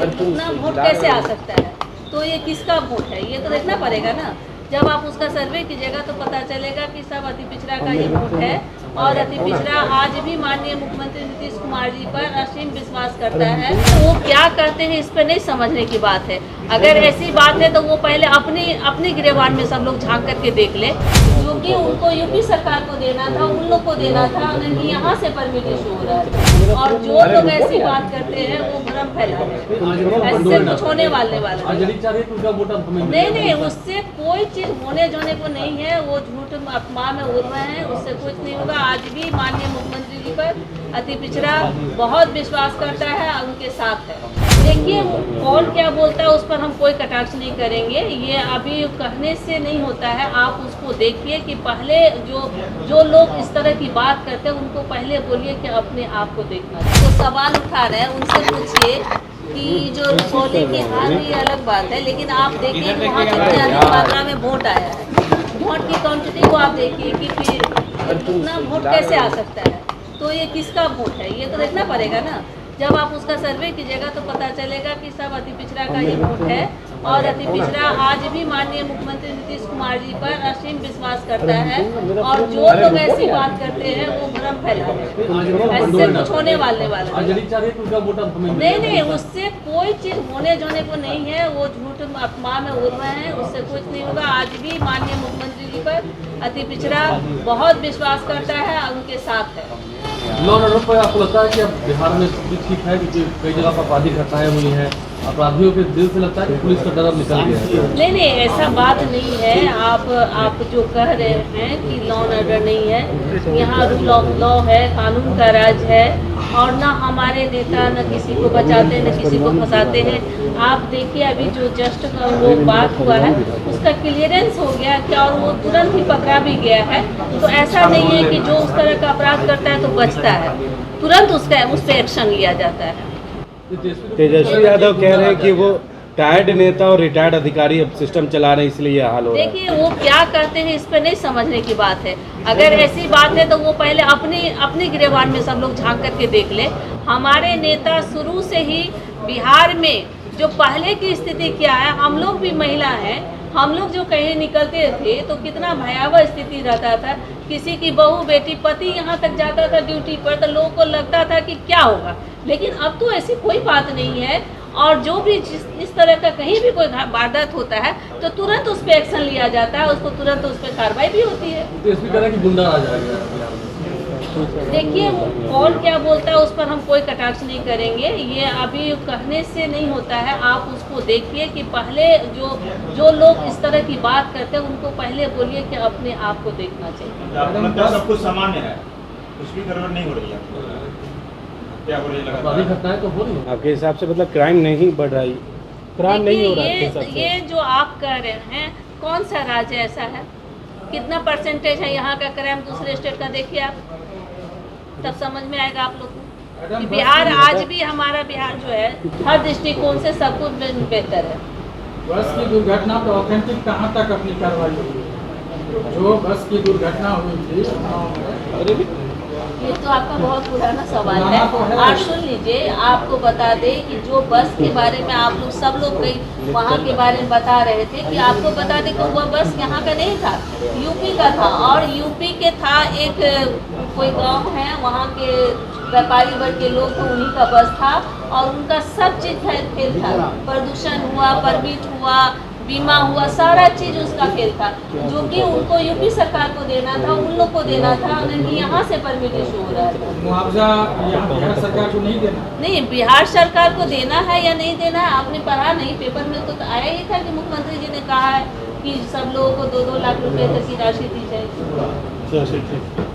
उतना वोट कैसे आ सकता है? तो ये किसका वोट है ये तो देखना पड़ेगा ना। जब आप उसका सर्वे कीजिएगा तो पता चलेगा कि सब अति पिछड़ा का ये वोट है। और अति पिछड़ा आज भी माननीय मुख्यमंत्री नीतीश कुमार जी पर असीम विश्वास करता है। तो वो क्या करते हैं इस पर नहीं समझने की बात है। अगर ऐसी बात है तो वो पहले अपनी गिरेबान में सब लोग झांक करके देख ले, क्योंकि उनको यूपी सरकार को देना था, उन लोग को देना था, नहीं यहाँ से परमिट इशू हो रहा है। और जो लोग ऐसी बात करते हैं वो भ्रम फैला रहे हैं। ऐसे कुछ होने वाला नहीं, उससे कोई चीज होने जोने को नहीं है। वो झूठ अफवाह में उड़ रहे हैं, उससे कुछ नहीं होगा। आज भी माननीय मुख्यमंत्री जी पर अति पिछड़ा बहुत विश्वास करता है, उनके साथ है। देखिए कौन क्या बोलता है उस पर हम कोई कटाक्ष नहीं करेंगे, ये अभी कहने से नहीं होता है। आप उसको देखिए कि पहले जो लोग इस तरह की बात करते हैं उनको पहले बोलिए कि अपने आप को देखना। तो सवाल उठा रहे हैं उनसे पूछिए कि जो बोले कि हाँ ये अलग बात है, लेकिन आप देखिए वहाँ कितनी अधिक मात्रा में वोट आया है। वोट की क्वांटिटी को आप देखिए कि फिर उतना वोट कैसे आ सकता है? तो ये किसका वोट है ये तो देखना पड़ेगा ना। जब आप उसका सर्वे कीजिएगा तो पता चलेगा कि सब अति पिछड़ा का ये वोट है। और अति पिछड़ा आज भी माननीय मुख्यमंत्री नीतीश कुमार जी पर असीम विश्वास करता है। और जो लोग ऐसी बात करते हैं वो भ्रम फैला रहे हैं। ऐसे कुछ होने वाला नहीं, उससे कोई चीज होने जोने को नहीं है। वो झूठ अफवाह में उड़ रहे हैं, उससे कुछ नहीं होगा। आज भी माननीय मुख्यमंत्री जी पर अति पिछड़ा बहुत विश्वास करता है, उनके साथ है। लॉ एंड ऑर्डर पर आपको लगता है कि अब बिहार में स्थिति ठीक है, क्योंकि कई जगह पर आपराधिक घटनाएं हुई हैं, अपराधियों के दिल से लगता है कि पुलिस का डर अब निकल गया है? नहीं, ऐसा बात नहीं है। आप जो कह रहे हैं कि लॉ एंड ऑर्डर नहीं है, यहाँ रूल ऑफ लॉ है, कानून का राज है। और ना हमारे नेता न किसी को बचाते हैं न किसी को फंसाते हैं। आप देखिए अभी जो जस्ट वो बात हुआ है उसका क्लियरेंस हो गया क्या, और वो तुरंत ही पकड़ा भी गया है। तो ऐसा नहीं है कि जो उस तरह का अपराध करता है तो बचता है, तुरंत उस पर एक्शन लिया जाता है। तेजस्वी यादव कह रहे हैं कि वो टायर्ड नेता और रिटायर्ड अधिकारी अब सिस्टम चला रहे हैं, इसलिए ये हाल हो रहा है। देखिए वो क्या करते हैं इस पर नहीं समझने की बात है। अगर ऐसी बात है तो वो पहले अपनी गिरेबान में सब लोग झांक करके देख ले। हमारे नेता शुरू से ही बिहार में जो पहले की स्थिति क्या है, हम लोग भी महिला हैं, हम लोग जो कहीं निकलते थे तो कितना भयावह स्थिति रहता था। किसी की बहू बेटी पति यहाँ तक जाता था ड्यूटी पर तो लोगों को लगता था कि क्या होगा, लेकिन अब तो ऐसी कोई बात नहीं है। और जो भी इस तरह का कहीं भी कोई वारदात होता है तो तुरंत उस पर एक्शन लिया जाता है, उसको तुरंत उस पर कार्रवाई भी होती है। तो इसमें कह रहा है कि गुंडा आ जाएगा। देखिए कौन क्या बोलता है उस पर हम कोई कटाक्ष नहीं करेंगे, ये अभी कहने से नहीं होता है। आप उसको देखिए कि पहले जो लोग इस तरह की बात करते हैं उनको पहले बोलिए कि अपने आप को देखना चाहिए। सब कुछ सामान्य है, कुछ भी गड़बड़ नहीं हो रही है। क्या हो रही है? अपराधिक घटनाएं तो हो रही है। आपके हिसाब से मतलब क्राइम नहीं बढ़ रहा है, क्राइम नहीं हो रहा है आपके हिसाब से? ये जो आप कह रहे हैं कौन सा राज्य ऐसा है, कितना परसेंटेज है यहाँ का क्राइम दूसरे स्टेट का देखिए आप, तब समझ में आएगा आप लोग को। बिहार आज भी हमारा बिहार जो है हर दृष्टिकोण से सब कुछ बेहतर है। बस की दुर्घटना तो ऑथेंटिक कहाँ तक अपनी कार्रवाई हुई? जो बस की दुर्घटना हुई थी ये तो आपका बहुत पुराना सवाल है। और सुन लीजिए, आपको बता दें कि जो बस के बारे में आप लोग सब लोग कई वहाँ के बारे में बता रहे थे कि आपको बता दें कि वह बस यहाँ का नहीं था, यूपी का था। और यूपी के था एक कोई गांव है, वहाँ के व्यापारी वर्ग के लोग थे, उन्हीं का बस था। और उनका सब चीज़ फेल था, प्रदूषण हुआ, परमिट हुआ, बीमा हुआ, सारा चीज उसका फेल था। जो कि उनको यूपी सरकार को देना था, उन लोग को देना था, नहीं यहाँ से परमिट इशू हो रहा है। मुआवजा यहाँ बिहार सरकार को नहीं देना? नहीं, बिहार सरकार को देना है या नहीं देना है आपने पढ़ा नहीं? पेपर में तो आया ही था कि मुख्यमंत्री जी ने कहा है कि सब लोगों को 2-2 लाख रुपए तक की राशि दी जाएगी।